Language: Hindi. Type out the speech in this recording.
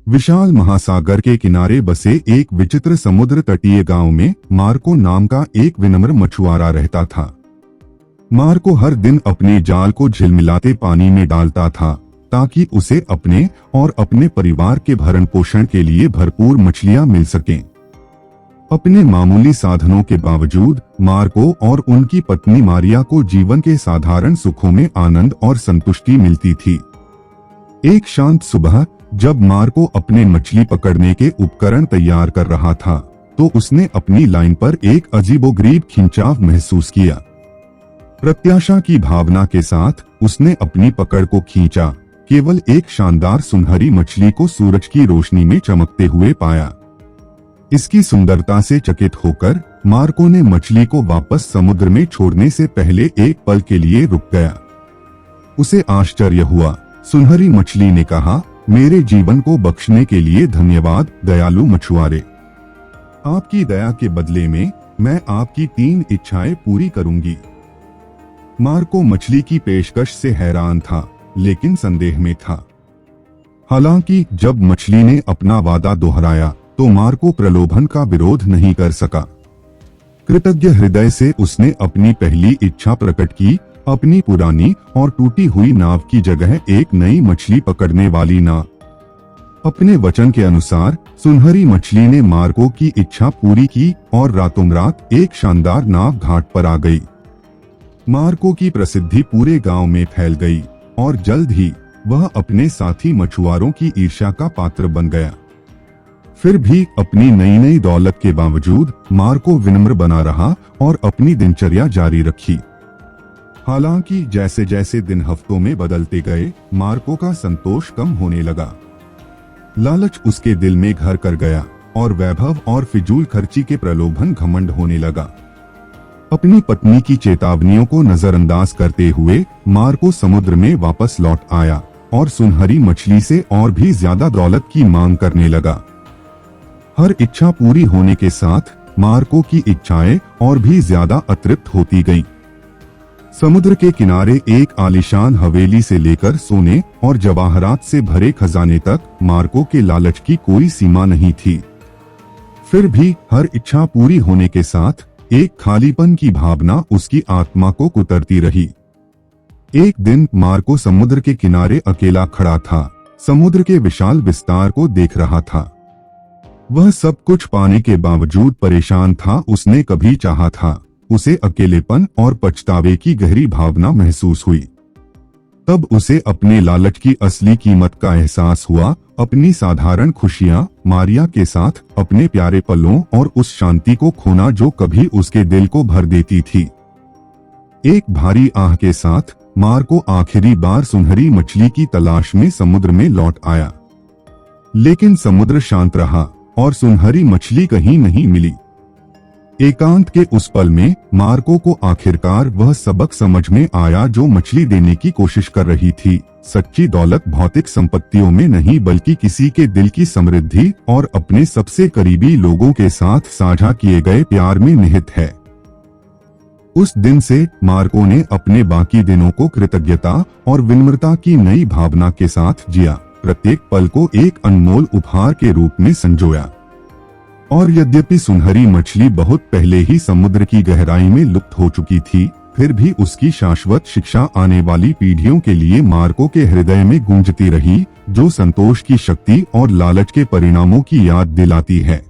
विशाल महासागर के किनारे बसे एक विचित्र समुद्र तटीय गांव में मार्को नाम का एक विनम्र मछुआरा रहता था। मार्को हर दिन अपने जाल को झिलमिलाते पानी में डालता था ताकि उसे अपने और अपने परिवार के भरण पोषण के लिए भरपूर मछलियां मिल सकें। अपने मामूली साधनों के बावजूद मार्को और उनकी पत्नी मारिया को जीवन के साधारण सुखों में आनंद और संतुष्टि मिलती थी। एक शांत सुबह जब मार्को अपने मछली पकड़ने के उपकरण तैयार कर रहा था तो उसने अपनी लाइन पर एक अजीबोगरीब खिंचाव महसूस किया। प्रत्याशा की भावना के साथ उसने अपनी पकड़ को खींचा, केवल एक शानदार सुनहरी मछली को सूरज की रोशनी में चमकते हुए पाया। इसकी सुंदरता से चकित होकर मार्को ने मछली को वापस समुद्र में छोड़ने से पहले एक पल के लिए रुक गया। उसे आश्चर्य हुआ। सुनहरी मछली ने कहा, मेरे जीवन को बख्शने के लिए धन्यवाद दयालु मछुआरे। आपकी दया के बदले में मैं आपकी 3 इच्छाएं पूरी करूंगी। मार्को मछली की पेशकश से हैरान था, लेकिन संदेह में था। हालांकि जब मछली ने अपना वादा दोहराया तो मार्को प्रलोभन का विरोध नहीं कर सका। कृतज्ञ हृदय से उसने अपनी पहली इच्छा प्रकट की, अपनी पुरानी और टूटी हुई नाव की जगह एक नई मछली पकड़ने वाली नाव। अपने वचन के अनुसार सुनहरी मछली ने मार्को की इच्छा पूरी की और रातों रात एक शानदार नाव घाट पर आ गई। मार्को की प्रसिद्धि पूरे गांव में फैल गई और जल्द ही वह अपने साथी मछुआरों की ईर्ष्या का पात्र बन गया। फिर भी अपनी नई नई दौलत के बावजूद मार्को विनम्र बना रहा और अपनी दिनचर्या जारी रखी। हालांकि जैसे जैसे दिन हफ्तों में बदलते गए मार्को का संतोष कम होने लगा। लालच उसके दिल में घर कर गया और वैभव और फिजूल खर्ची के प्रलोभन घमंड होने लगा। अपनी पत्नी की चेतावनियों को नजरअंदाज करते हुए मार्को समुद्र में वापस लौट आया और सुनहरी मछली से और भी ज्यादा दौलत की मांग करने लगा। हर इच्छा पूरी होने के साथ मार्को की इच्छाएं और भी ज्यादा अतृप्त होती गईं। समुद्र के किनारे एक आलीशान हवेली से लेकर सोने और जवाहरात से भरे खजाने तक मार्को के लालच की कोई सीमा नहीं थी। फिर भी हर इच्छा पूरी होने के साथ एक खालीपन की भावना उसकी आत्मा को कुतरती रही। एक दिन मार्को समुद्र के किनारे अकेला खड़ा था, समुद्र के विशाल विस्तार को देख रहा था। वह सब कुछ पाने के बावजूद परेशान था। उसने कभी चाहा था। उसे अकेलेपन और पछतावे की गहरी भावना महसूस हुई। तब उसे अपने लालच की असली कीमत का एहसास हुआ, अपनी साधारण खुशियां, मारिया के साथ अपने प्यारे पलों और उस शांति को खोना जो कभी उसके दिल को भर देती थी। एक भारी आह के साथ मार्को आखिरी बार सुनहरी मछली की तलाश में समुद्र में लौट आया, लेकिन समुद्र शांत रहा और सुनहरी मछली कहीं नहीं मिली। एकांत के उस पल में मार्को को आखिरकार वह सबक समझ में आया जो मछली देने की कोशिश कर रही थी। सच्ची दौलत भौतिक संपत्तियों में नहीं बल्कि किसी के दिल की समृद्धि और अपने सबसे करीबी लोगों के साथ साझा किए गए प्यार में निहित है। उस दिन से मार्को ने अपने बाकी दिनों को कृतज्ञता और विनम्रता की नई भावना के साथ जिया, प्रत्येक पल को एक अनमोल उपहार के रूप में संजोया। और यद्यपि सुनहरी मछली बहुत पहले ही समुद्र की गहराई में लुप्त हो चुकी थी, फिर भी उसकी शाश्वत शिक्षा आने वाली पीढ़ियों के लिए मार्को के हृदय में गूंजती रही, जो संतोष की शक्ति और लालच के परिणामों की याद दिलाती है।